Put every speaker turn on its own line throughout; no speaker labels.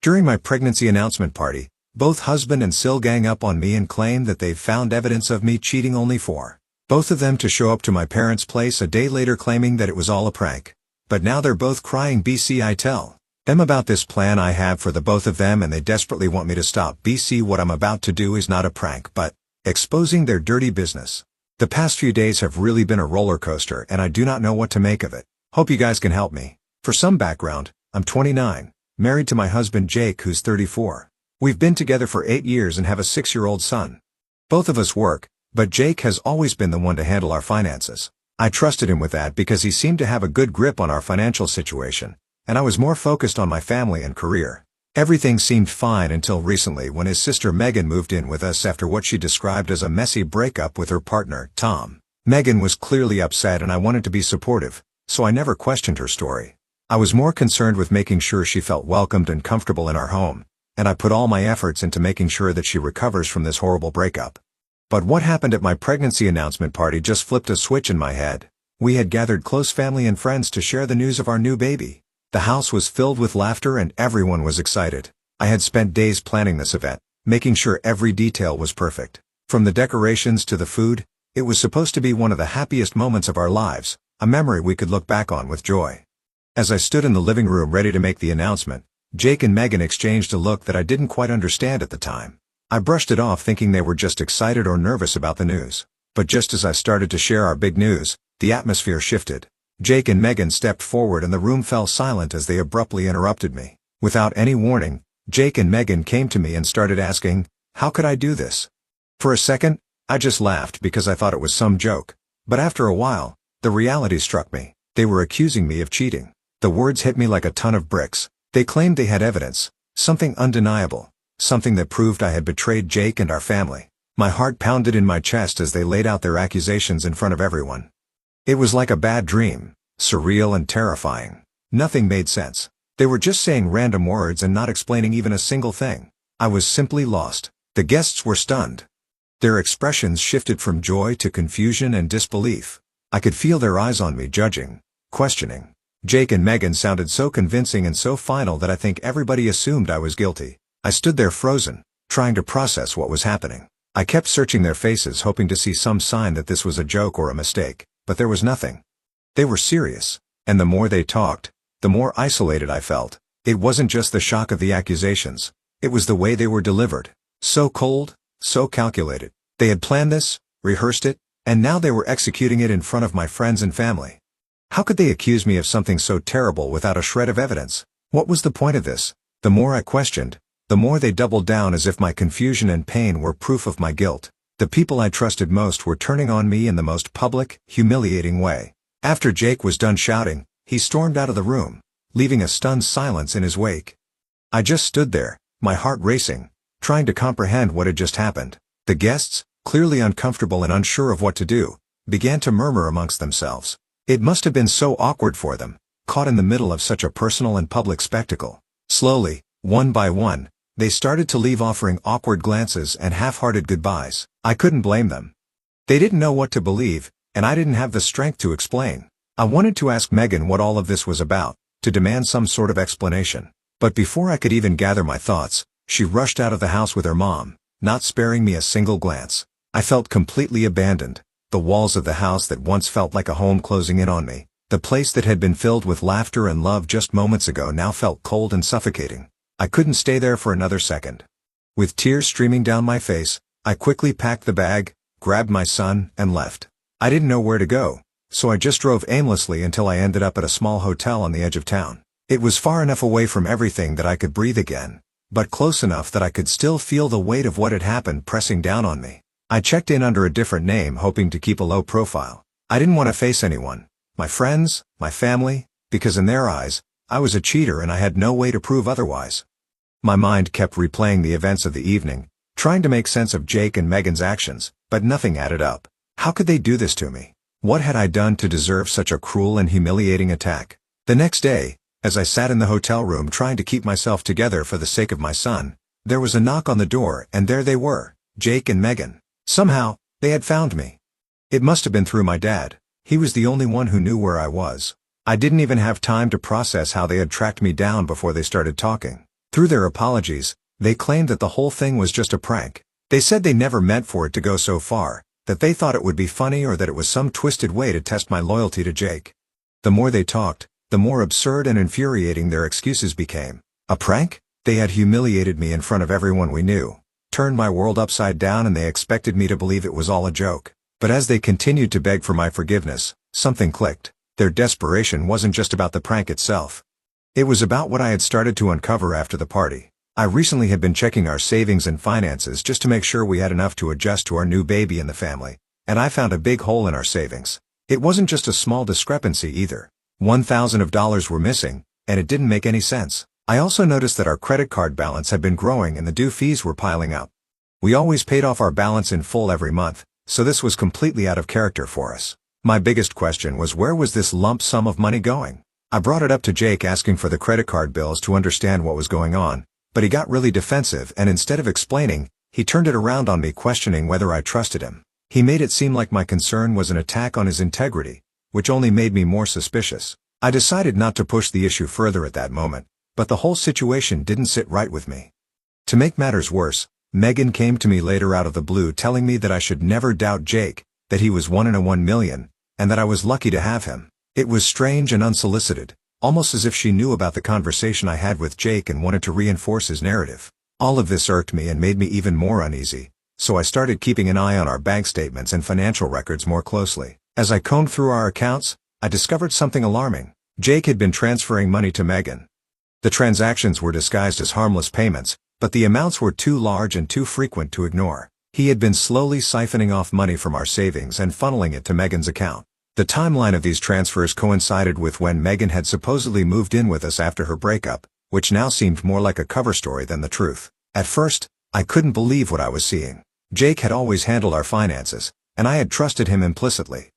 During my pregnancy announcement party, both husband and SlL gang up on me and claim that they've found evidence of me cheating, only for both of them to show up to my parents' place a day later claiming that it was all a prank. But now they're both crying BC. I tell them about this plan I have for the both of them and they desperately want me to stop. BC, what I'm about to do is not a prank but exposing their dirty business. The past few days have really been a roller coaster and I do not know what to make of it. Hope you guys can help me. For some background, I'm 29, married to my husband Jake, who's 34. We've been together for 8 years and have a 6-year-old son. Both of us work, but Jake has always been the one to handle our finances. I trusted him with that because he seemed to have a good grip on our financial situation, and I was more focused on my family and career. Everything seemed fine until recently when his sister Megan moved in with us after what she described as a messy breakup with her partner, Tom. Megan was clearly upset and I wanted to be supportive, so I never questioned her story. I was more concerned with making sure she felt welcomed and comfortable in our home, and I put all my efforts into making sure that she recovers from this horrible breakup. But what happened at my pregnancy announcement party just flipped a switch in my head. We had gathered close family and friends to share the news of our new baby. The house was filled with laughter and everyone was excited. I had spent days planning this event, making sure every detail was perfect. From the decorations to the food, it was supposed to be one of the happiest moments of our lives, a memory we could look back on with joy. As I stood in the living room ready to make the announcement, Jake and Megan exchanged a look that I didn't quite understand at the time. I brushed it off thinking they were just excited or nervous about the news. But just as I started to share our big news, the atmosphere shifted. Jake and Megan stepped forward and the room fell silent as they abruptly interrupted me. Without any warning, Jake and Megan came to me and started asking, how could I do this? For a second, I just laughed because I thought it was some joke. But after a while, the reality struck me. They were accusing me of cheating. The words hit me like a ton of bricks. They claimed they had evidence, something undeniable, something that proved I had betrayed Jake and our family. My heart pounded in my chest as they laid out their accusations in front of everyone. It was like a bad dream, surreal and terrifying. Nothing made sense. They were just saying random words and not explaining even a single thing. I was simply lost. The guests were stunned. Their expressions shifted from joy to confusion and disbelief. I could feel their eyes on me, judging, questioning. Jake and Megan sounded so convincing and so final that I think everybody assumed I was guilty. I stood there frozen, trying to process what was happening. I kept searching their faces hoping to see some sign that this was a joke or a mistake, but there was nothing. They were serious, and the more they talked, the more isolated I felt. It wasn't just the shock of the accusations. It was the way they were delivered. So cold, so calculated. They had planned this, rehearsed it, and now they were executing it in front of my friends and family. How could they accuse me of something so terrible without a shred of evidence? What was the point of this? The more I questioned, the more they doubled down as if my confusion and pain were proof of my guilt. The people I trusted most were turning on me in the most public, humiliating way. After Jake was done shouting, he stormed out of the room, leaving a stunned silence in his wake. I just stood there, my heart racing, trying to comprehend what had just happened. The guests, clearly uncomfortable and unsure of what to do, began to murmur amongst themselves. It must have been so awkward for them, caught in the middle of such a personal and public spectacle. Slowly, one by one, they started to leave, offering awkward glances and half-hearted goodbyes. I couldn't blame them. They didn't know what to believe, and I didn't have the strength to explain. I wanted to ask Megan what all of this was about, to demand some sort of explanation. But before I could even gather my thoughts, she rushed out of the house with her mom, not sparing me a single glance. I felt completely abandoned. The walls of the house that once felt like a home closing in on me, the place that had been filled with laughter and love just moments ago now felt cold and suffocating. I couldn't stay there for another second. With tears streaming down my face, I quickly packed the bag, grabbed my son, and left. I didn't know where to go, so I just drove aimlessly until I ended up at a small hotel on the edge of town. It was far enough away from everything that I could breathe again, but close enough that I could still feel the weight of what had happened pressing down on me. I checked in under a different name, hoping to keep a low profile. I didn't want to face anyone, my friends, my family, because in their eyes, I was a cheater and I had no way to prove otherwise. My mind kept replaying the events of the evening, trying to make sense of Jake and Megan's actions, but nothing added up. How could they do this to me? What had I done to deserve such a cruel and humiliating attack? The next day, as I sat in the hotel room trying to keep myself together for the sake of my son, there was a knock on the door and there they were, Jake and Megan. Somehow, they had found me. It must have been through my dad. He was the only one who knew where I was. I didn't even have time to process how they had tracked me down before they started talking. Through their apologies, they claimed that the whole thing was just a prank. They said they never meant for it to go so far, that they thought it would be funny or that it was some twisted way to test my loyalty to Jake. The more they talked, the more absurd and infuriating their excuses became. A prank? They had humiliated me in front of everyone we knew, turned my world upside down, and they expected me to believe it was all a joke. But as they continued to beg for my forgiveness, something clicked. Their desperation wasn't just about the prank itself. It was about what I had started to uncover after the party. I recently had been checking our savings and finances just to make sure we had enough to adjust to our new baby in the family, and I found a big hole in our savings. It wasn't just a small discrepancy either. $1,000 were missing, and it didn't make any sense. I also noticed that our credit card balance had been growing and the due fees were piling up. We always paid off our balance in full every month, so this was completely out of character for us. My biggest question was, where was this lump sum of money going? I brought it up to Jake asking for the credit card bills to understand what was going on, but he got really defensive, and instead of explaining, he turned it around on me, questioning whether I trusted him. He made it seem like my concern was an attack on his integrity, which only made me more suspicious. I decided not to push the issue further at that moment, but the whole situation didn't sit right with me. To make matters worse, Megan came to me later out of the blue telling me that I should never doubt Jake, that he was 1 in a 1 million, and that I was lucky to have him. It was strange and unsolicited, almost as if she knew about the conversation I had with Jake and wanted to reinforce his narrative. All of this irked me and made me even more uneasy, so I started keeping an eye on our bank statements and financial records more closely. As I combed through our accounts, I discovered something alarming. Jake had been transferring money to Megan. The transactions were disguised as harmless payments, but the amounts were too large and too frequent to ignore. He had been slowly siphoning off money from our savings and funneling it to Megan's account. The timeline of these transfers coincided with when Megan had supposedly moved in with us after her breakup, which now seemed more like a cover story than the truth. At first, I couldn't believe what I was seeing. Jake had always handled our finances, and I had trusted him implicitly.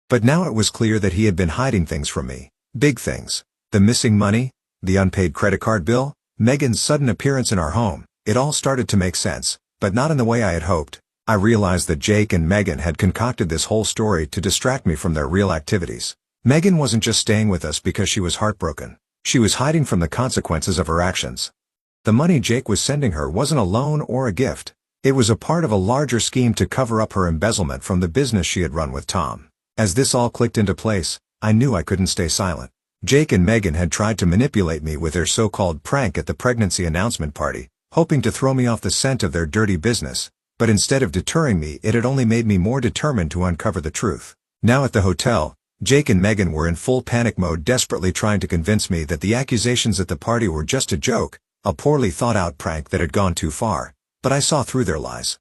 But now it was clear that he had been hiding things from me. Big things. The missing money, the unpaid credit card bill, Megan's sudden appearance in our home. It all started to make sense, but not in the way I had hoped. I realized that Jake and Megan had concocted this whole story to distract me from their real activities. Megan wasn't just staying with us because she was heartbroken. She was hiding from the consequences of her actions. The money Jake was sending her wasn't a loan or a gift. It was a part of a larger scheme to cover up her embezzlement from the business she had run with Tom. As this all clicked into place, I knew I couldn't stay silent. Jake and Megan had tried to manipulate me with their so-called prank at the pregnancy announcement party, hoping to throw me off the scent of their dirty business. But instead of deterring me, it had only made me more determined to uncover the truth. Now at the hotel, Jake and Megan were in full panic mode, desperately trying to convince me that the accusations at the party were just a joke, a poorly thought-out prank that had gone too far. But I saw through their lies.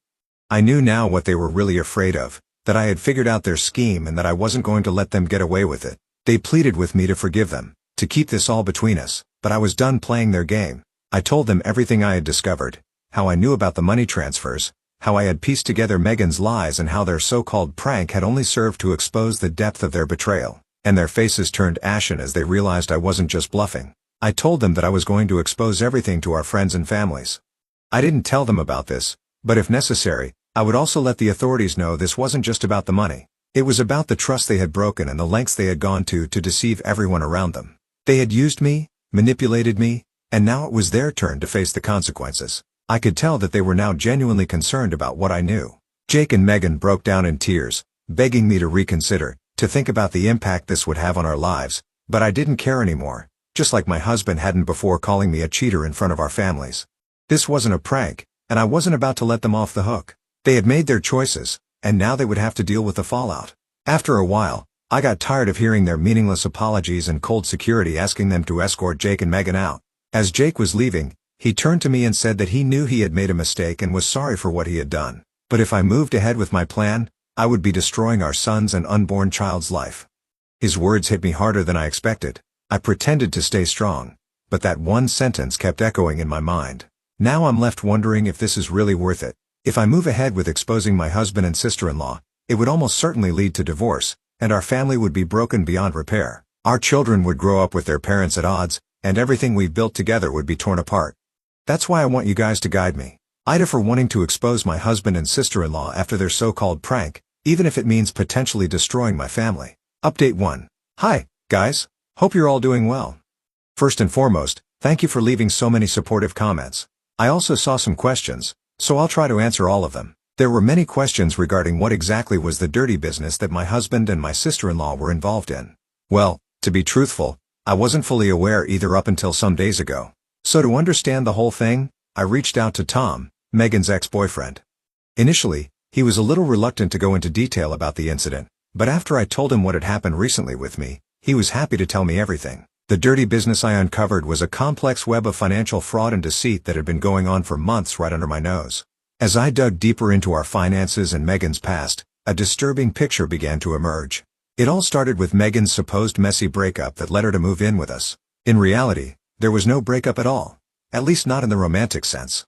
I knew now what they were really afraid of, that I had figured out their scheme and that I wasn't going to let them get away with it. They pleaded with me to forgive them, to keep this all between us, but I was done playing their game. I told them everything I had discovered, how I knew about the money transfers, how I had pieced together Megan's lies, and how their so-called prank had only served to expose the depth of their betrayal. And their faces turned ashen as they realized I wasn't just bluffing. I told them that I was going to expose everything to our friends and families. I didn't tell them about this, but if necessary, I would also let the authorities know this wasn't just about the money. It was about the trust they had broken and the lengths they had gone to deceive everyone around them. They had used me, manipulated me, and now it was their turn to face the consequences. I could tell that they were now genuinely concerned about what I knew. Jake and Megan broke down in tears, begging me to reconsider, to think about the impact this would have on our lives, but I didn't care anymore, just like my husband hadn't before calling me a cheater in front of our families. This wasn't a prank, and I wasn't about to let them off the hook. They had made their choices, and now they would have to deal with the fallout. After a while, I got tired of hearing their meaningless apologies and cold security asking them to escort Jake and Megan out. As Jake was leaving, he turned to me and said that he knew he had made a mistake and was sorry for what he had done. But if I moved ahead with my plan, I would be destroying our son's and unborn child's life. His words hit me harder than I expected. I pretended to stay strong, but that one sentence kept echoing in my mind. Now I'm left wondering if this is really worth it. If I move ahead with exposing my husband and sister-in-law, it would almost certainly lead to divorce, and our family would be broken beyond repair. Our children would grow up with their parents at odds, and everything we've built together would be torn apart. That's why I want you guys to guide me. Aita for wanting to expose my husband and sister-in-law after their so-called prank, even if it means potentially destroying my family. Update 1. Hi, guys. Hope you're all doing well. First and foremost, Thank you for leaving so many supportive comments. I also saw some questions, so I'll try to answer all of them. There were many questions regarding what exactly was the dirty business that my husband and my sister-in-law were involved in. Well, to be truthful, I wasn't fully aware either up until some days ago. So to understand the whole thing, I reached out to Tom, Megan's ex-boyfriend. Initially, he was a little reluctant to go into detail about the incident, but after I told him what had happened recently with me, he was happy to tell me everything. The dirty business I uncovered was a complex web of financial fraud and deceit that had been going on for months right under my nose. As I dug deeper into our finances and Megan's past, a disturbing picture began to emerge. It all started with Megan's supposed messy breakup that led her to move in with us. In reality, there was no breakup at all, at least not in the romantic sense.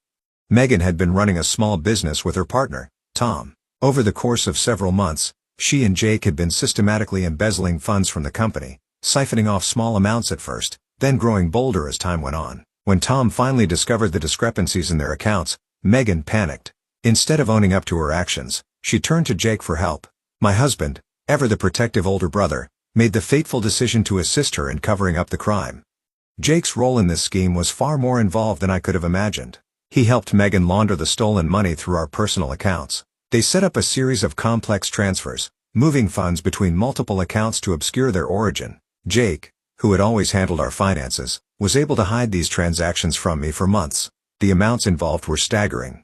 Megan had been running a small business with her partner, Tom. Over the course of several months, she and Jake had been systematically embezzling funds from the company, siphoning off small amounts at first, then growing bolder as time went on. When Tom finally discovered the discrepancies in their accounts, Megan panicked. Instead of owning up to her actions, she turned to Jake for help. My husband, ever the protective older brother, made the fateful decision to assist her in covering up the crime. Jake's role in this scheme was far more involved than I could have imagined. He helped Megan launder the stolen money through our personal accounts. They set up a series of complex transfers, moving funds between multiple accounts to obscure their origin. Jake, who had always handled our finances, was able to hide these transactions from me for months. The amounts involved were staggering.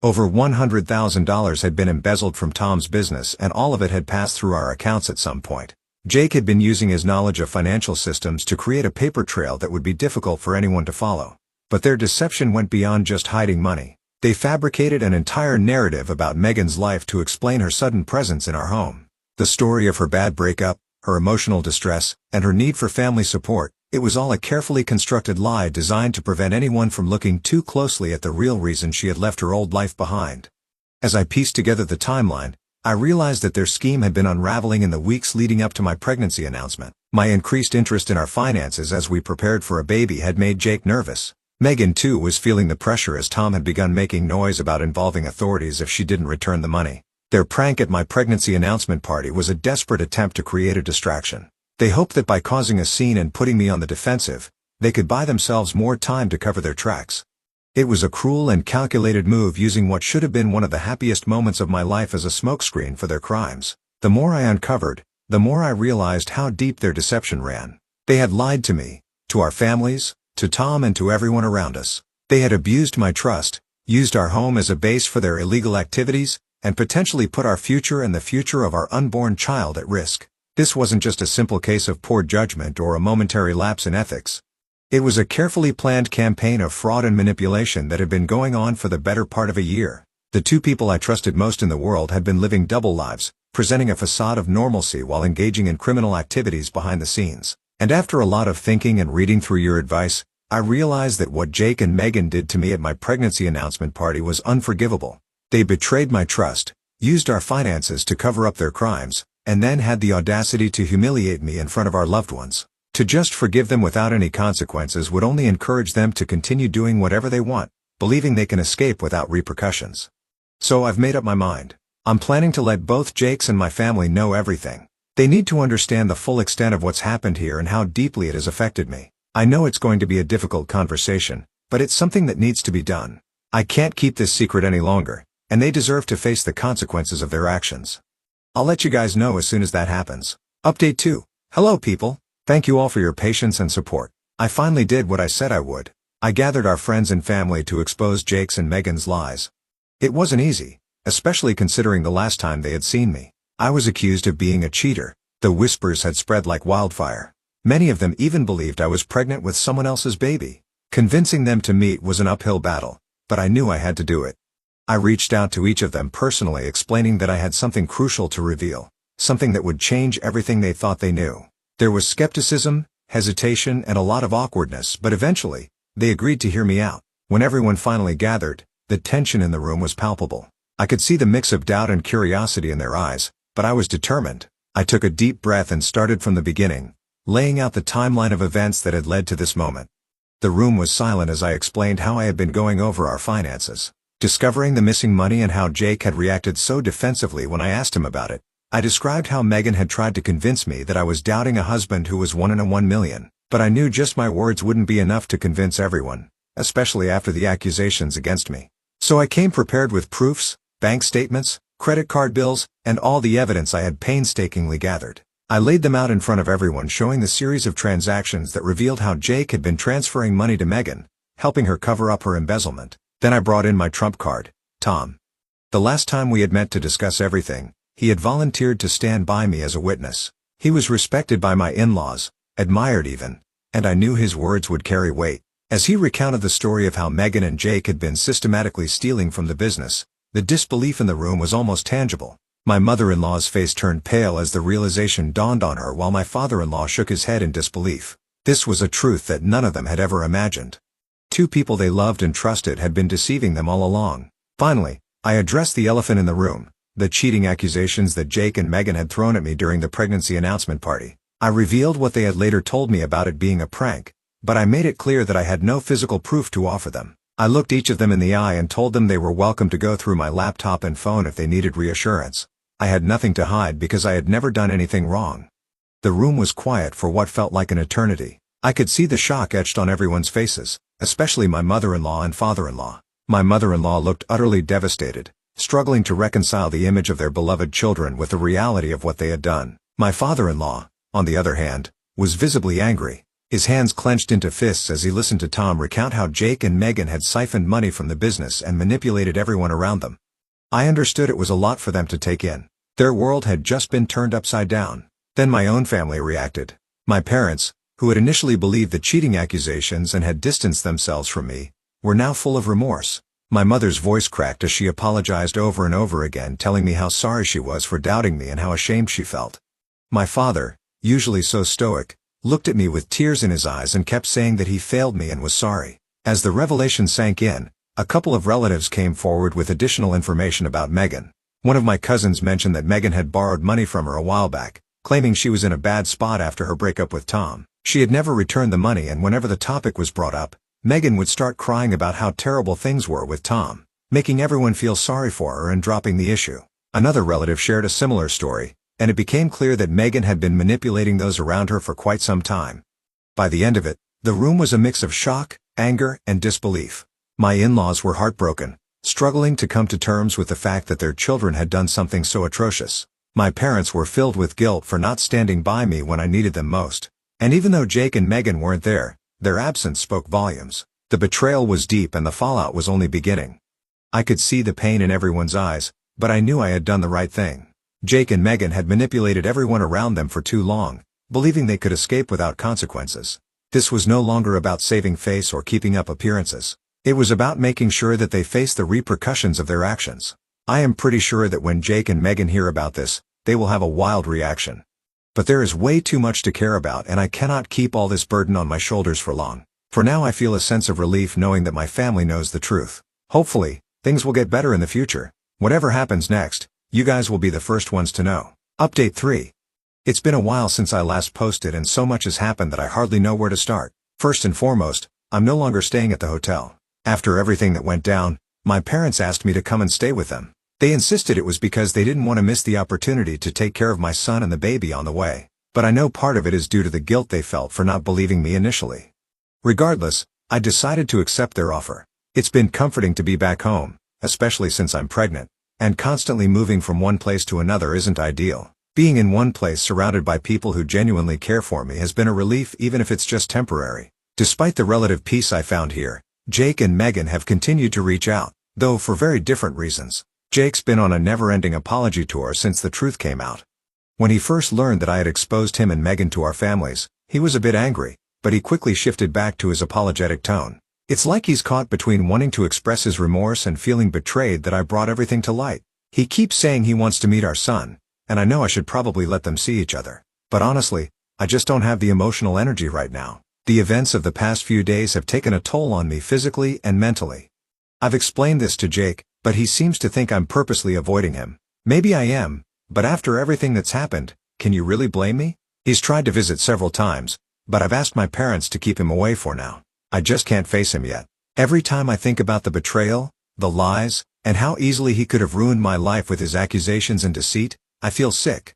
Over $100,000 had been embezzled from Tom's business and all of it had passed through our accounts at some point. Jake had been using his knowledge of financial systems to create a paper trail that would be difficult for anyone to follow. But their deception went beyond just hiding money. They fabricated an entire narrative about Megan's life to explain her sudden presence in our home. The story of her bad breakup, her emotional distress, and her need for family support. It was all a carefully constructed lie designed to prevent anyone from looking too closely at the real reason she had left her old life behind. As I pieced together the timeline, I realized that their scheme had been unraveling in the weeks leading up to my pregnancy announcement. My increased interest in our finances as we prepared for a baby had made Jake nervous. Megan too was feeling the pressure as Tom had begun making noise about involving authorities if she didn't return the money. Their prank at my pregnancy announcement party was a desperate attempt to create a distraction. They hoped that by causing a scene and putting me on the defensive, they could buy themselves more time to cover their tracks. It was a cruel and calculated move using what should have been one of the happiest moments of my life as a smokescreen for their crimes. The more I uncovered, the more I realized how deep their deception ran. They had lied to me, to our families, to Tom and to everyone around us. They had abused my trust, used our home as a base for their illegal activities, and potentially put our future and the future of our unborn child at risk. This wasn't just a simple case of poor judgment or a momentary lapse in ethics. It was a carefully planned campaign of fraud and manipulation that had been going on for the better part of a year. The two people I trusted most in the world had been living double lives, presenting a facade of normalcy while engaging in criminal activities behind the scenes. And after a lot of thinking and reading through your advice, I realized that what Jake and Megan did to me at my pregnancy announcement party was unforgivable. They betrayed my trust, used our finances to cover up their crimes, and then had the audacity to humiliate me in front of our loved ones. To just forgive them without any consequences would only encourage them to continue doing whatever they want, believing they can escape without repercussions. So I've made up my mind. I'm planning to let both Jakes and my family know everything. They need to understand the full extent of what's happened here and how deeply it has affected me. I know it's going to be a difficult conversation, but it's something that needs to be done. I can't keep this secret any longer, and they deserve to face the consequences of their actions. I'll let you guys know as soon as that happens. Update 2. Hello people. Thank you all for your patience and support. I finally did what I said I would. I gathered our friends and family to expose Jake's and Megan's lies. It wasn't easy, especially considering the last time they had seen me. I was accused of being a cheater. The whispers had spread like wildfire. Many of them even believed I was pregnant with someone else's baby. Convincing them to meet was an uphill battle, but I knew I had to do it. I reached out to each of them personally explaining that I had something crucial to reveal, something that would change everything they thought they knew. There was skepticism, hesitation, and a lot of awkwardness, but eventually, they agreed to hear me out. When everyone finally gathered, the tension in the room was palpable. I could see the mix of doubt and curiosity in their eyes, but I was determined. I took a deep breath and started from the beginning, laying out the timeline of events that had led to this moment. The room was silent as I explained how I had been going over our finances, discovering the missing money and how Jake had reacted so defensively when I asked him about it. I described how Megan had tried to convince me that I was doubting a husband who was one in a 1 million. But I knew just my words wouldn't be enough to convince everyone, especially after the accusations against me. So I came prepared with proofs, bank statements, credit card bills, and all the evidence I had painstakingly gathered. I laid them out in front of everyone, showing the series of transactions that revealed how Jake had been transferring money to Megan, helping her cover up her embezzlement. Then I brought in my trump card, Tom. The last time we had met to discuss everything, he had volunteered to stand by me as a witness. He was respected by my in-laws, admired even, and I knew his words would carry weight. As he recounted the story of how Megan and Jake had been systematically stealing from the business, the disbelief in the room was almost tangible. My mother-in-law's face turned pale as the realization dawned on her, while my father-in-law shook his head in disbelief. This was a truth that none of them had ever imagined. Two people they loved and trusted had been deceiving them all along. Finally, I addressed the elephant in the room, the cheating accusations that Jake and Megan had thrown at me during the pregnancy announcement party. I revealed what they had later told me about it being a prank, but I made it clear that I had no physical proof to offer them. I looked each of them in the eye and told them they were welcome to go through my laptop and phone if they needed reassurance. I had nothing to hide because I had never done anything wrong. The room was quiet for what felt like an eternity. I could see the shock etched on everyone's faces, especially my mother-in-law and father-in-law. My mother-in-law looked utterly devastated, struggling to reconcile the image of their beloved children with the reality of what they had done. My father-in-law, on the other hand, was visibly angry. His hands clenched into fists as he listened to Tom recount how Jake and Megan had siphoned money from the business and manipulated everyone around them. I understood it was a lot for them to take in. Their world had just been turned upside down. Then my own family reacted. My parents, who had initially believed the cheating accusations and had distanced themselves from me, were now full of remorse. My mother's voice cracked as she apologized over and over again, telling me how sorry she was for doubting me and how ashamed she felt. My father, usually so stoic, looked at me with tears in his eyes and kept saying that he failed me and was sorry. As the revelation sank in, a couple of relatives came forward with additional information about Megan. One of my cousins mentioned that Megan had borrowed money from her a while back, claiming she was in a bad spot after her breakup with Tom. She had never returned the money, and whenever the topic was brought up, Megan would start crying about how terrible things were with Tom, making everyone feel sorry for her and dropping the issue. Another relative shared a similar story, and it became clear that Megan had been manipulating those around her for quite some time. By the end of it, the room was a mix of shock, anger, and disbelief. My in-laws were heartbroken, struggling to come to terms with the fact that their children had done something so atrocious. My parents were filled with guilt for not standing by me when I needed them most. And even though Jake and Megan weren't there, their absence spoke volumes. The betrayal was deep and the fallout was only beginning. I could see the pain in everyone's eyes, but I knew I had done the right thing. Jake and Megan had manipulated everyone around them for too long, believing they could escape without consequences. This was no longer about saving face or keeping up appearances. It was about making sure that they faced the repercussions of their actions. I am pretty sure that when Jake and Megan hear about this, they will have a wild reaction. But there is way too much to care about, and I cannot keep all this burden on my shoulders for long. For now I feel a sense of relief knowing that my family knows the truth. Hopefully, things will get better in the future. Whatever happens next, you guys will be the first ones to know. Update 3. It's been a while since I last posted, and so much has happened that I hardly know where to start. First and foremost, I'm no longer staying at the hotel. After everything that went down, my parents asked me to come and stay with them. They insisted it was because they didn't want to miss the opportunity to take care of my son and the baby on the way. But I know part of it is due to the guilt they felt for not believing me initially. Regardless, I decided to accept their offer. It's been comforting to be back home, especially since I'm pregnant, and constantly moving from one place to another isn't ideal. Being in one place surrounded by people who genuinely care for me has been a relief, even if it's just temporary. Despite the relative peace I found here, Jake and Megan have continued to reach out, though for very different reasons. Jake's been on a never-ending apology tour since the truth came out. When he first learned that I had exposed him and Megan to our families, he was a bit angry, but he quickly shifted back to his apologetic tone. It's like he's caught between wanting to express his remorse and feeling betrayed that I brought everything to light. He keeps saying he wants to meet our son, and I know I should probably let them see each other. But honestly, I just don't have the emotional energy right now. The events of the past few days have taken a toll on me physically and mentally. I've explained this to Jake, but he seems to think I'm purposely avoiding him. Maybe I am, but after everything that's happened, can you really blame me? He's tried to visit several times, but I've asked my parents to keep him away for now. I just can't face him yet. Every time I think about the betrayal, the lies, and how easily he could have ruined my life with his accusations and deceit, I feel sick.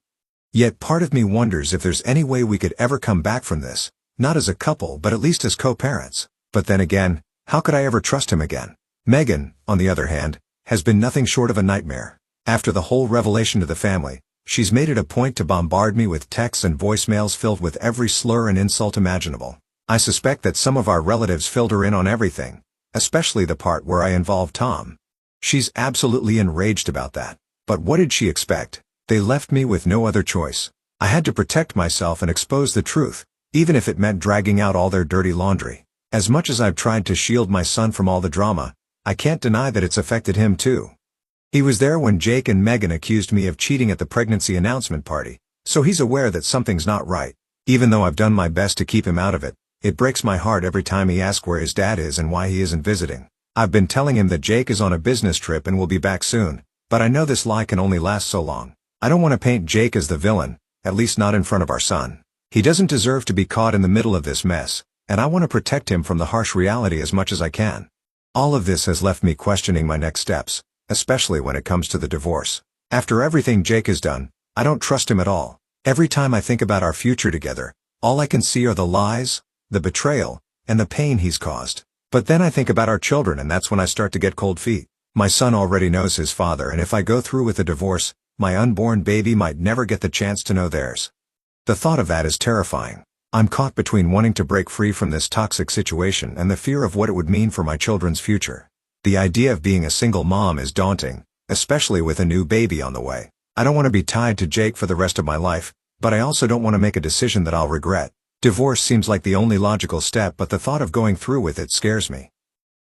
Yet part of me wonders if there's any way we could ever come back from this, Not as a couple, but at least as co-parents. But then again, how could I ever trust him again? Megan, on the other hand, has been nothing short of a nightmare. After the whole revelation to the family, she's made it a point to bombard me with texts and voicemails filled with every slur and insult imaginable. I suspect that some of our relatives filled her in on everything, especially the part where I involved Tom. She's absolutely enraged about that. But what did she expect? They left me with no other choice. I had to protect myself and expose the truth, even if it meant dragging out all their dirty laundry. As much as I've tried to shield my son from all the drama, I can't deny that it's affected him too. He was there when Jake and Megan accused me of cheating at the pregnancy announcement party, so he's aware that something's not right. Even though I've done my best to keep him out of it, it breaks my heart every time he asks where his dad is and why he isn't visiting. I've been telling him that Jake is on a business trip and will be back soon, but I know this lie can only last so long. I don't want to paint Jake as the villain, at least not in front of our son. He doesn't deserve to be caught in the middle of this mess, and I want to protect him from the harsh reality as much as I can. All of this has left me questioning my next steps, especially when it comes to the divorce. After everything Jake has done, I don't trust him at all. Every time I think about our future together, all I can see are the lies, the betrayal, and the pain he's caused. But then I think about our children, and that's when I start to get cold feet. My son already knows his father, and if I go through with the divorce, my unborn baby might never get the chance to know theirs. The thought of that is terrifying. I'm caught between wanting to break free from this toxic situation and the fear of what it would mean for my children's future. The idea of being a single mom is daunting, especially with a new baby on the way. I don't want to be tied to Jake for the rest of my life, but I also don't want to make a decision that I'll regret. Divorce seems like the only logical step, but the thought of going through with it scares me.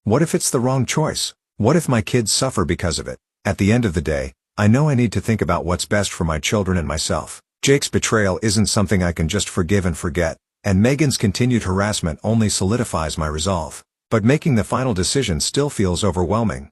What if it's the wrong choice? What if my kids suffer because of it? At the end of the day, I know I need to think about what's best for my children and myself. Jake's betrayal isn't something I can just forgive and forget, and Megan's continued harassment only solidifies my resolve. But making the final decision still feels overwhelming.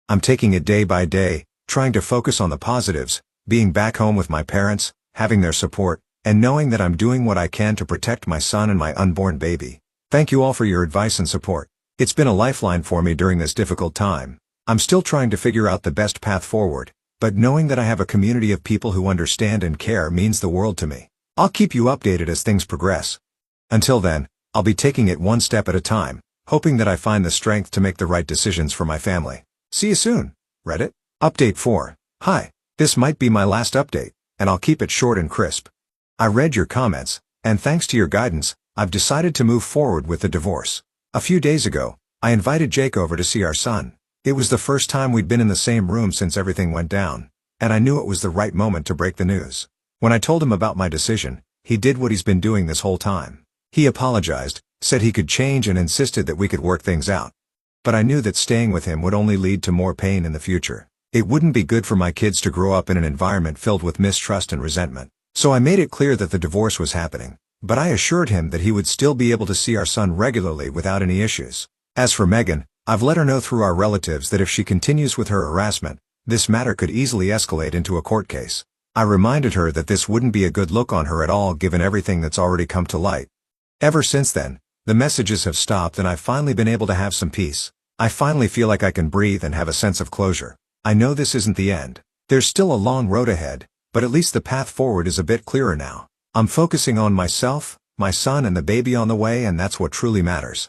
I'm taking it day by day, trying to focus on the positives, being back home with my parents, having their support, and knowing that I'm doing what I can to protect my son and my unborn baby. Thank you all for your advice and support. It's been a lifeline for me during this difficult time. I'm still trying to figure out the best path forward, but knowing that I have a community of people who understand and care means the world to me. I'll keep you updated as things progress. Until then, I'll be taking it one step at a time, hoping that I find the strength to make the right decisions for my family. See you soon, Reddit. Update 4. Hi, this might be my last update, and I'll keep it short and crisp. I read your comments, and thanks to your guidance, I've decided to move forward with the divorce. A few days ago, I invited Jake over to see our son. It was the first time we'd been in the same room since everything went down, and I knew it was the right moment to break the news. When I told him about my decision, he did what he's been doing this whole time. He apologized, said he could change, and insisted that we could work things out. But I knew that staying with him would only lead to more pain in the future. It wouldn't be good for my kids to grow up in an environment filled with mistrust and resentment. So I made it clear that the divorce was happening, but I assured him that he would still be able to see our son regularly without any issues. As for Megan, I've let her know through our relatives that if she continues with her harassment, this matter could easily escalate into a court case. I reminded her that this wouldn't be a good look on her at all given everything that's already come to light. Ever since then, the messages have stopped and I've finally been able to have some peace. I finally feel like I can breathe and have a sense of closure. I know this isn't the end. There's still a long road ahead, but at least the path forward is a bit clearer now. I'm focusing on myself, my son, and the baby on the way, and that's what truly matters.